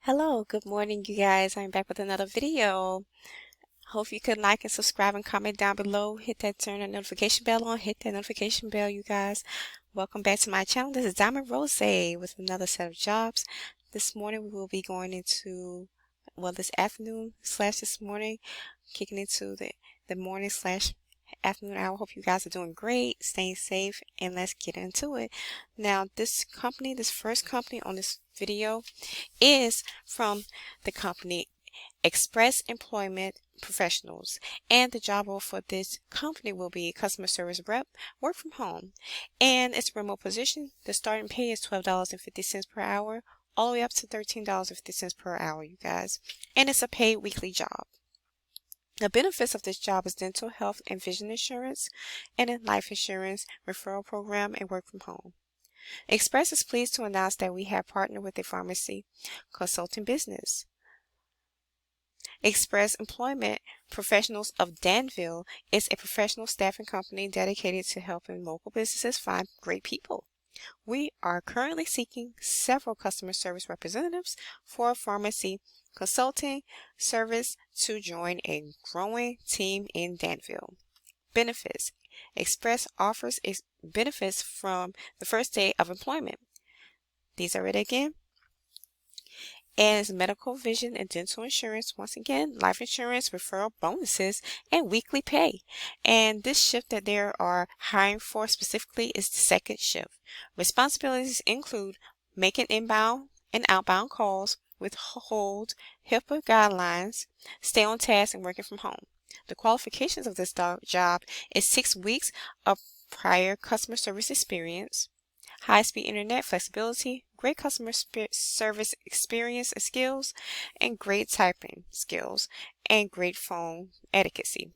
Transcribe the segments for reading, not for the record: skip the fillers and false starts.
Hello, good morning, you guys. I'm back with another video. Hope you could like and subscribe and comment down below. Hit that turn that notification bell on. Hit that notification bell, you guys. Welcome back to my channel. This is Diamond Rose with another set of jobs. This morning we will be going into, this afternoon slash this morning, kicking into the morning slash afternoon hour. Hope you guys are doing great, staying safe, and let's get into it. Now, this first company on this video is from the company Express Employment Professionals, and the job role for this company will be customer service rep, work from home, and it's a remote position. The starting pay is $12.50 per hour, all the way up to $13.50 per hour, you guys, and it's a paid weekly job. The benefits of this job is dental, health, and vision insurance, and a life insurance, referral program, and work from home. Express is pleased to announce that we have partnered with a pharmacy consulting business. Express Employment Professionals of Danville is a professional staffing company dedicated to helping local businesses find great people. We are currently seeking several customer service representatives for a pharmacy consulting service to join a growing team in Danville. Benefits. Express offers benefits from the first day of employment. These are it again. As medical, vision, and dental insurance, once again, life insurance, referral bonuses, and weekly pay. And this shift that they are hiring for specifically is the second shift. Responsibilities include making inbound and outbound calls, withhold HIPAA guidelines, stay on task, and working from home. The qualifications of this job is 6 weeks of prior customer service experience, high-speed internet flexibility, great customer service experience and skills, and great typing skills, and great phone etiquette.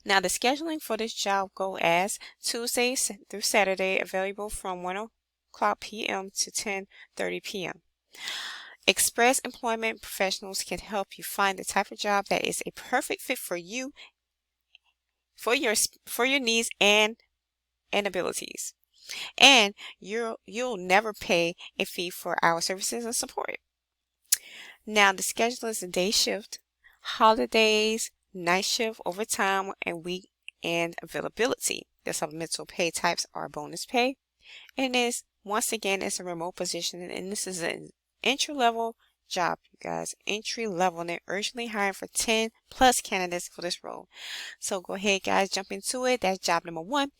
Now, the scheduling for this job go as Tuesday through Saturday, available from 1:00 p.m. to 10:30 p.m. Express Employment Professionals can help you find the type of job that is a perfect fit for you, for your needs and abilities. And you'll never pay a fee for our services and support. Now, the schedule is a day shift, holidays, night shift, overtime, and weekend availability. The supplemental pay types are bonus pay, and once again, it's a remote position, and this is an entry-level job, you guys. Entry-level, and they're urgently hiring for 10 plus candidates for this role. So go ahead, guys, jump into it. That's job number 1.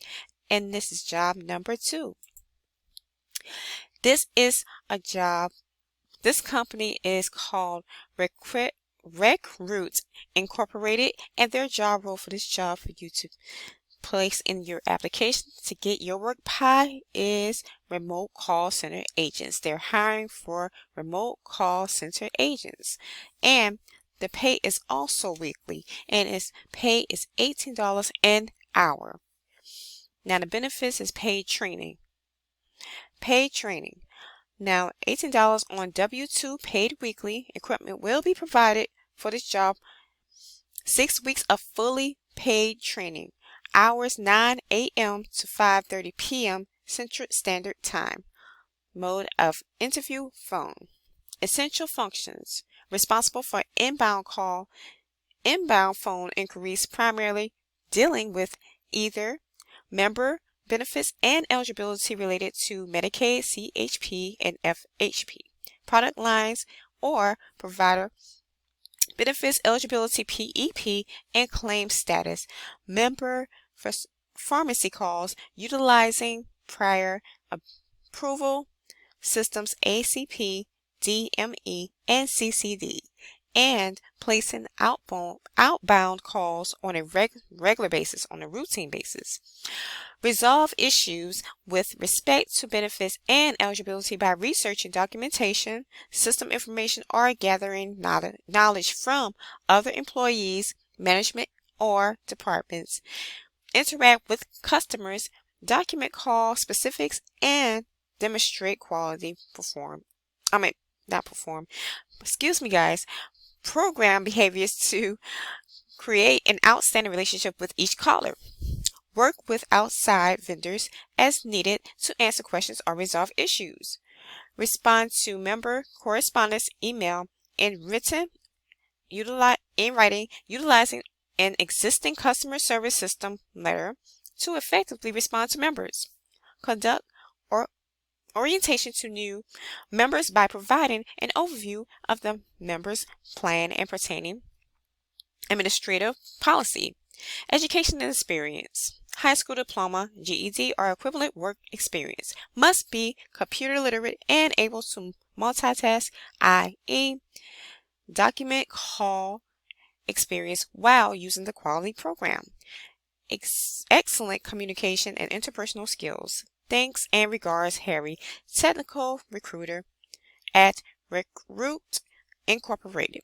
And this is job number 2. This is a job. This company is called ReqRoute Incorporated, and their job role for this job for you to place in your application to get your work pie is remote call center agents. They're hiring for remote call center agents, and the pay is also weekly, and its pay is $18 an hour. Now, the benefits is paid training. Paid training. Now, $18 on W-2 paid weekly. Equipment will be provided for this job. 6 weeks of fully paid training. Hours 9 a.m. to 5:30 p.m. Central Standard Time. Mode of interview, phone. Essential functions. Responsible for inbound phone inquiries, primarily dealing with either member benefits and eligibility related to Medicaid, CHP, and FHP, product lines or provider benefits eligibility, PEP, and claim status, member for pharmacy calls, utilizing prior approval systems ACP, DME, and CCD, and placing outbound calls on a regular basis, on a routine basis. Resolve issues with respect to benefits and eligibility by researching documentation, system information, or gathering knowledge from other employees, management, or departments. Interact with customers, document call specifics, and demonstrate program behaviors to create an outstanding relationship with each caller. Work with outside vendors as needed to answer questions or resolve issues. Respond to member correspondence email in writing, utilizing an existing customer service system letter to effectively respond to members. Conduct or orientation to new members by providing an overview of the members' plan and pertaining administrative policy. Education and experience. High school diploma, GED, or equivalent work experience. Must be computer literate and able to multitask, i.e., document call experience while using the quality program. Excellent communication and interpersonal skills. Thanks and regards, Harry, technical recruiter at ReqRoute Incorporated.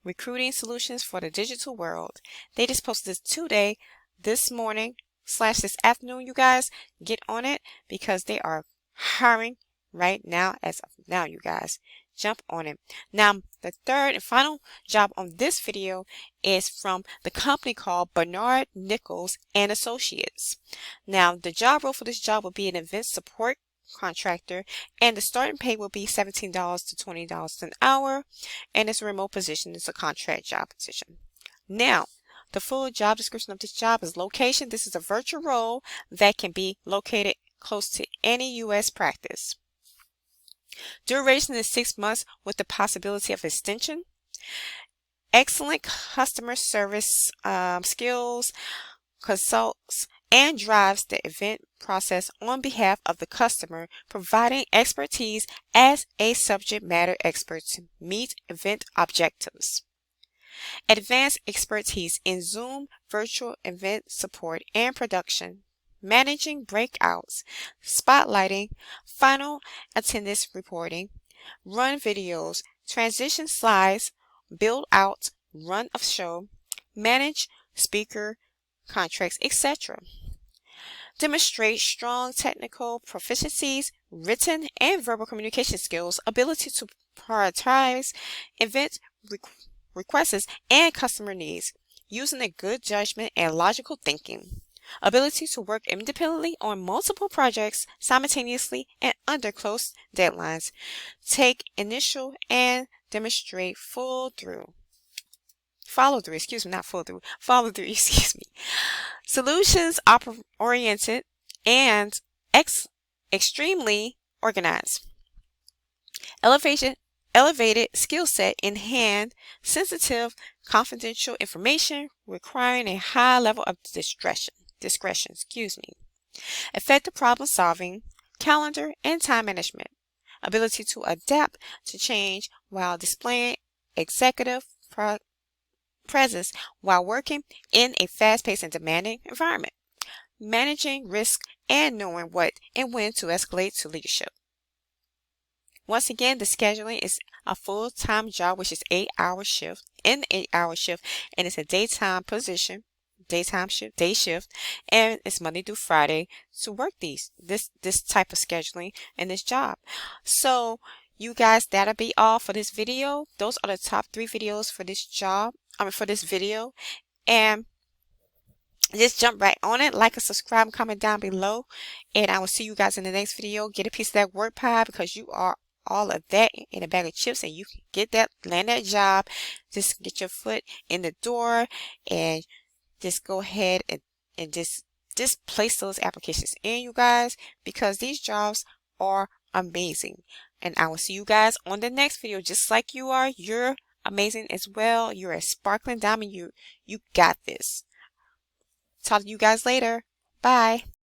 Recruiting solutions for the digital world. They just posted this today, this morning / this afternoon, you guys. Get on it because they are hiring right now as of now, you guys. Jump on it. Now, the third and final job on this video is from the company called Bernard Nichols and Associates. Now, the job role for this job will be an event support contractor, and the starting pay will be $17 to $20 an hour, and it's a remote position. It's a contract job position. Now, the full job description of this job is location. This is a virtual role that can be located close to any U.S. practice. Duration is 6 months with the possibility of extension. Excellent customer service skills, consults and drives the event process on behalf of the customer, providing expertise as a subject matter expert to meet event objectives. Advanced expertise in Zoom virtual event support and production, managing breakouts, spotlighting, final attendance reporting, run videos, transition slides, build out, run of show, manage speaker contracts, etc. Demonstrate strong technical proficiencies, written and verbal communication skills, ability to prioritize event requests and customer needs, using a good judgment and logical thinking, ability to work independently on multiple projects simultaneously and under close deadlines, take initial and demonstrate follow through, solutions oriented and extremely organized, elevated skill set in hand, sensitive, confidential information requiring a high level of discretion, effective problem solving, calendar and time management, ability to adapt to change while displaying executive presence while working in a fast-paced and demanding environment, managing risk and knowing what and when to escalate to leadership. Once again, the scheduling is a full-time job, which is 8-hour shift, and it's a daytime position, day shift, and it's Monday through Friday to work this type of scheduling and this job. So you guys, that'll be all for this video. Those are the top 3 videos for this job. For this video, and just jump right on it. Like and subscribe and comment down below, and I will see you guys in the next video. Get a piece of that work pie because you are all of that in a bag of chips, and you can get that, land that job. Just get your foot in the door and just go ahead and just place those applications in, you guys, because these jobs are amazing. And I will see you guys on the next video. Just like you are, you're amazing as well. You're a sparkling diamond. You got this. Talk to you guys later. Bye.